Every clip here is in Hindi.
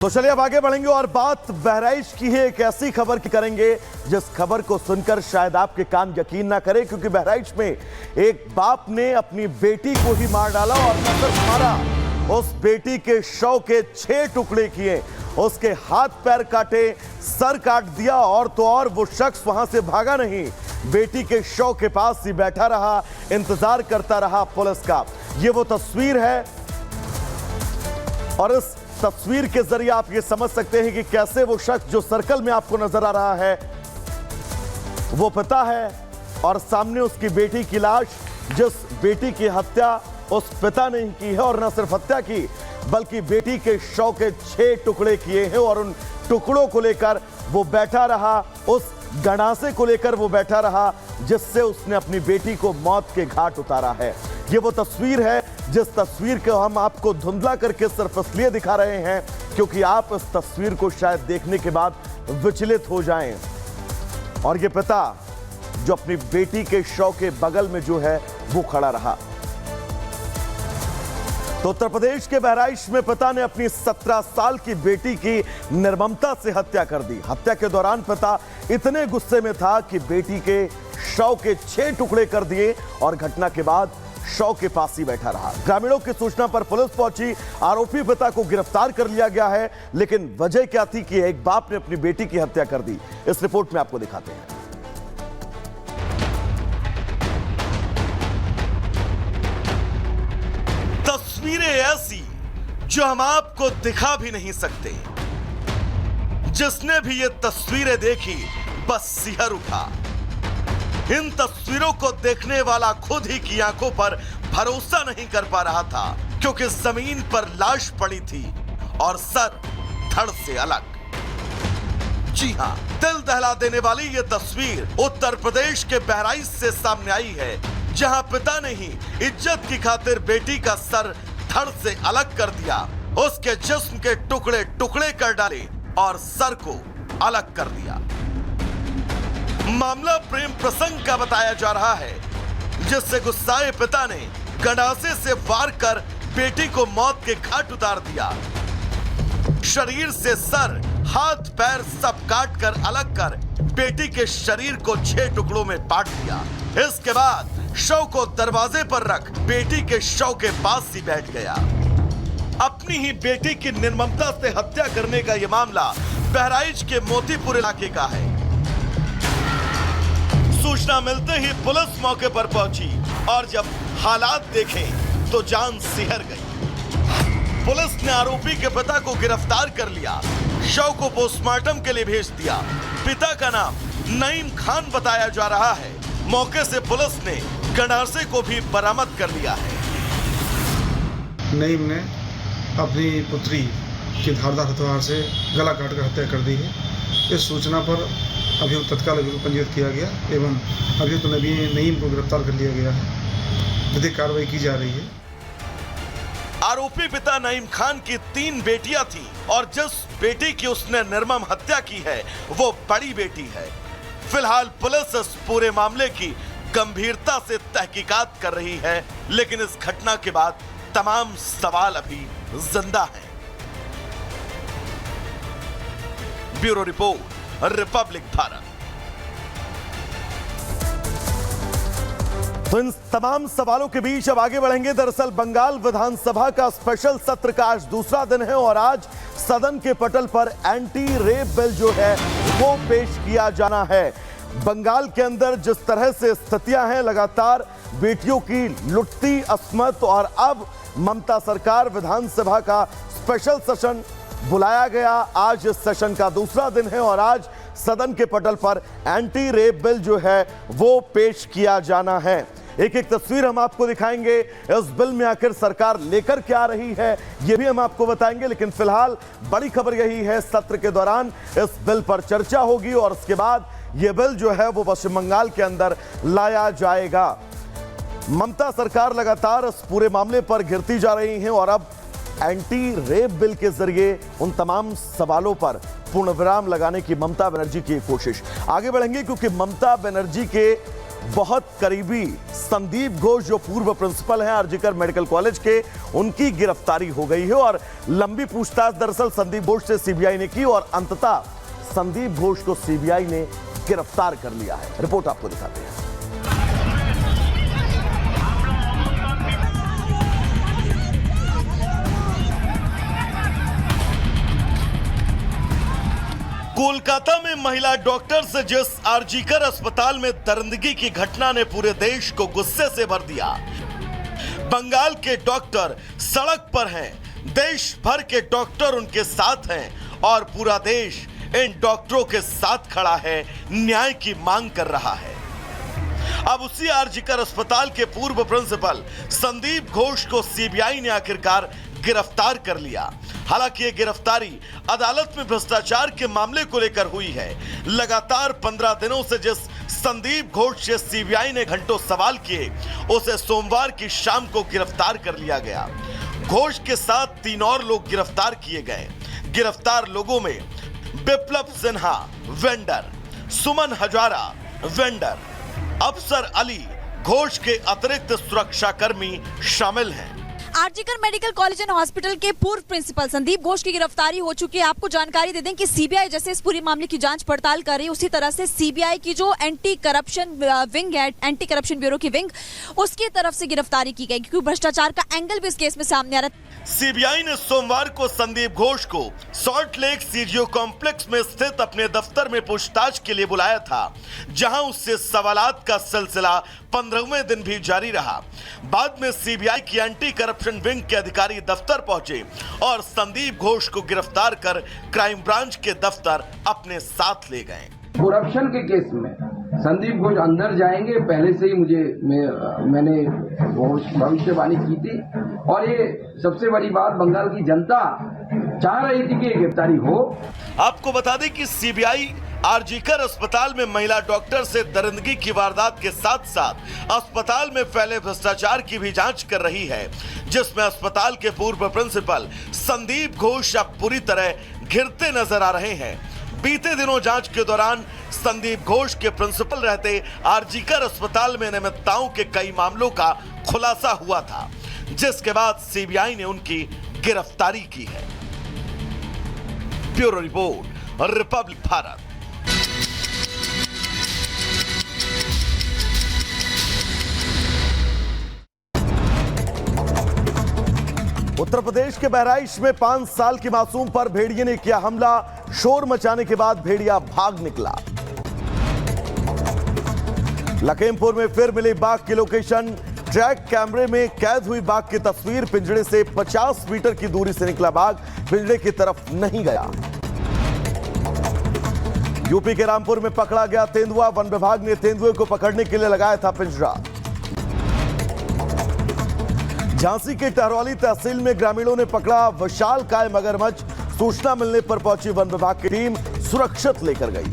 तो चलिए अब आगे बढ़ेंगे और बात बहराइच की है। एक ऐसी खबर की करेंगे जिस खबर को सुनकर शायद आपके कान यकीन ना करें, क्योंकि बहराइच में एक बाप ने अपनी बेटी को ही मार डाला और न सिर्फ मारा, उस बेटी के शव के 6 टुकड़े किए, उसके हाथ पैर काटे, सर काट दिया और तो और वो शख्स वहां से भागा नहीं, बेटी के शव के पास ही बैठा रहा, इंतजार करता रहा पुलिस का। ये वो तस्वीर है और इस तस्वीर के जरिए आप ये समझ सकते हैं कि कैसे वो शख्स जो सर्कल में आपको नजर आ रहा है वो पिता है और सामने उसकी बेटी की लाश, जिस बेटी की हत्या उस पिता ने की है और न सिर्फ हत्या की बल्कि बेटी के शव के 6 टुकड़े किए हैं और उन टुकड़ों को लेकर वो बैठा रहा, उस गणासे को लेकर वो बैठा रहा जिससे उसने अपनी बेटी को मौत के घाट उतारा है। ये वो तस्वीर है जिस तस्वीर को हम आपको धुंधला करके सिर्फ इसलिए दिखा रहे हैं क्योंकि आप इस तस्वीर को शायद देखने के बाद विचलित हो जाएं। और ये पिता जो अपनी बेटी के शव के बगल में जो है वो खड़ा रहा। तो उत्तर प्रदेश के बहराइच में पिता ने अपनी 17 साल की बेटी की निर्ममता से हत्या कर दी। हत्या के दौरान पिता इतने गुस्से में था कि बेटी के शव के 6 टुकड़े कर दिए और घटना के बाद शव के पास ही बैठा रहा। ग्रामीणों की सूचना पर पुलिस पहुंची, आरोपी पिता को गिरफ्तार कर लिया गया है, लेकिन वजह क्या थी कि एक बाप ने अपनी बेटी की हत्या कर दी, इस रिपोर्ट में आपको दिखाते हैं। तस्वीरें ऐसी जो हम आपको दिखा भी नहीं सकते। जिसने भी ये तस्वीरें देखी बस सिहर उठा। इन तस्वीरों को देखने वाला खुद ही की आंखों पर भरोसा नहीं कर पा रहा था, क्योंकि जमीन पर लाश पड़ी थी और सर धड़ से अलग। जी हां, दिल दहला देने वाली ये तस्वीर उत्तर प्रदेश के बहराइच से सामने आई है, जहां पिता ने ही इज्जत की खातिर बेटी का सर धड़ से अलग कर दिया, उसके जिस्म के टुकड़े टुकड़े कर डाले और सर को अलग कर दिया। मामला प्रेम प्रसंग का बताया जा रहा है, जिससे गुस्साए पिता ने गंडासे से वार कर बेटी को मौत के घाट उतार दिया। शरीर से सर, हाथ पैर सब काट कर अलग कर बेटी के शरीर को 6 टुकड़ों में बांट दिया। इसके बाद शव को दरवाजे पर रख बेटी के शव के पास ही बैठ गया। अपनी ही बेटी की निर्ममता से हत्या करने का यह मामला बहराइच के मोतीपुर इलाके का है। सूचना मिलते ही पुलिस मौके पर पहुंची और जब हालात देखे तो जान सिहर गई। पुलिस ने आरोपी के पिता को गिरफ्तार कर लिया, शव को पोस्टमार्टम के लिए भेज दिया। पिता का नाम नईम खान बताया जा रहा है। मौके से पुलिस ने गंडासे को भी बरामद कर लिया है। नईम ने अपनी पुत्री की धारदार हथियार से गला काटकर हत्या कर दी है। इस सूचना पर अभियुक्त तत्काल अभियुक्त पंजीकृत किया गया एवं अभियुक्त नईम को गिरफ्तार कर लिया गया है। विधिक कार्रवाई की जा रही है। आरोपी पिता नईम खान की 3 बेटियां थी और जिस बेटी की उसने निर्मम हत्या की है वो बड़ी बेटी है। फिलहाल पुलिस इस पूरे मामले की गंभीरता से तहकीकात कर रही है, लेकिन इस घटना के बाद तमाम सवाल अभी जिंदा हैं। Bureau report, Republic Bharat. तो इन तमाम सवालों के बीच अब आगे बढ़ेंगे। दरअसल बंगाल विधानसभा का स्पेशल सत्र का आज दूसरा दिन है और आज सदन के पटल पर एंटी रेप बिल जो है वो पेश किया जाना है। बंगाल के अंदर जिस तरह से स्थितियां हैं, लगातार बेटियों की लुटती अस्मत, और अब ममता सरकार विधानसभा का स्पेशल सेशन बुलाया गया। आज इस सेशन का दूसरा दिन है और आज सदन के पटल पर एंटी रेप बिल जो है वो पेश किया जाना है। एक एक तस्वीर हम आपको दिखाएंगे। इस बिल में आखिर सरकार लेकर क्या आ रही है ये भी हम आपको बताएंगे, लेकिन फिलहाल बड़ी खबर यही है, सत्र के दौरान इस बिल पर चर्चा होगी और उसके बाद यह बिल जो है वो पश्चिम बंगाल के अंदर लाया जाएगा। ममता सरकार लगातार इस पूरे मामले पर घिरती जा रही हैं और अब एंटी रेप बिल के जरिए उन तमाम सवालों पर पूर्ण विराम लगाने की ममता बनर्जी की कोशिश। आगे बढ़ेंगे क्योंकि ममता बनर्जी के बहुत करीबी संदीप घोष जो पूर्व प्रिंसिपल हैं आरजीकर मेडिकल कॉलेज के, उनकी गिरफ्तारी हो गई है और लंबी पूछताछ दरअसल संदीप घोष से सीबीआई ने की और अंततः संदीप घोष को सीबीआई ने गिरफ्तार कर लिया है। रिपोर्ट आपको दिखाते हैं। कोलकाता में महिला डॉक्टर से जिस आरजीकर अस्पताल में दरिंदगी की घटना ने पूरे देश को गुस्से से भर दिया। बंगाल के डॉक्टर सड़क पर हैं, देश भर के डॉक्टर उनके साथ हैं और पूरा देश इन डॉक्टरों के साथ खड़ा है, न्याय की मांग कर रहा है। अब उसी आरजीकर अस्पताल के पूर्व प्रिंसिपल संदीप घोष को सीबीआई ने आखिरकार गिरफ्तार कर लिया। हालांकि ये गिरफ्तारी अदालत में भ्रष्टाचार के मामले को लेकर हुई है। लगातार 15 दिनों से जिस संदीप घोष से सीबीआई ने घंटों सवाल किए, उसे सोमवार की शाम को गिरफ्तार कर लिया गया। घोष के साथ 3 और लोग गिरफ्तार किए गए। गिरफ्तार लोगों में बिप्लब सिन्हा वेंडर, सुमन हजारा वेंडर, अफसर अली, घोष के अतिरिक्त सुरक्षाकर्मी शामिल हैं। RG Kar medical college and hospital के पूर्व प्रिंसिपल संदीप घोष की गिरफ्तारी हो चुकी है। आपको जानकारी दे दें कि सीबीआई जैसे इस पूरी मामले की जांच पड़ताल कर रही है, उसी तरह से सीबीआई की जो एंटी करप्शन विंग है, एंटी करप्शन ब्यूरो की विंग, उसकी तरफ से गिरफ्तारी की गई क्योंकि भ्रष्टाचार का एंगल भी इस केस में सामने आ रहा है। सीबीआई ने सोमवार को संदीप घोष को सॉल्ट लेक सीजीओ कॉम्प्लेक्स में स्थित अपने दफ्तर में पूछताछ के लिए बुलाया था, जहां उससे सवालात का सिलसिला 15वें दिन भी जारी रहा। बाद में सीबीआई की एंटी करप्शन विंग के अधिकारी दफ्तर पहुंचे और संदीप घोष को गिरफ्तार कर क्राइम ब्रांच के दफ्तर अपने साथ ले गए। करप्शन के केस में संदीप घोष अंदर जाएंगे, पहले से ही मैंने भविष्यवाणी की थी और ये सबसे बड़ी बात, बंगाल की जनता चाह रही थी कि गिरफ्तारी हो। आपको बता दें कि सीबीआई आरजीकर अस्पताल में महिला डॉक्टर से दरिंदगी की वारदात के साथ साथ अस्पताल में फैले भ्रष्टाचार की भी जांच कर रही है, जिसमें अस्पताल के पूर्व प्रिंसिपल संदीप घोष अब पूरी तरह घिरते नजर आ रहे हैं। बीते दिनों जांच के दौरान संदीप घोष के प्रिंसिपल रहते आरजीकर अस्पताल में अनियमितताओं के कई मामलों का खुलासा हुआ था, जिसके बाद सीबीआई ने उनकी गिरफ्तारी की है। Bureau report, Republic Bharat. Uttar Pradesh के बहराइच में 5 साल की मासूम पर भेड़िए ने किया हमला। शोर मचाने के बाद भेड़िया भाग निकला। लखीमपुर में फिर मिली बाघ की लोकेशन। ट्रैक कैमरे में कैद हुई बाघ की तस्वीर। पिंजड़े से 50 मीटर की दूरी से निकला बाघ, पिंजड़े की तरफ नहीं गया। यूपी के रामपुर में पकड़ा गया तेंदुआ। वन विभाग ने तेंदुए को पकड़ने के लिए लगाया था पिंजरा। झांसी के टहरौली तहसील में ग्रामीणों ने पकड़ा विशालकाय मगरमच्छ। सूचना मिलने पर पहुंची वन विभाग की टीम सुरक्षित लेकर गई।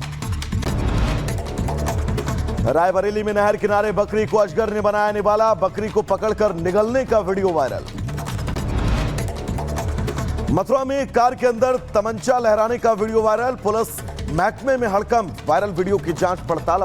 रायबरेली में नहर किनारे बकरी को अजगर ने बनाया निवाला। बकरी को पकड़कर निगलने का वीडियो वायरल। मथुरा में कार के अंदर तमंचा लहराने का वीडियो वायरल। पुलिस महकमे में हड़कंप। वायरल वीडियो की जांच पड़ताल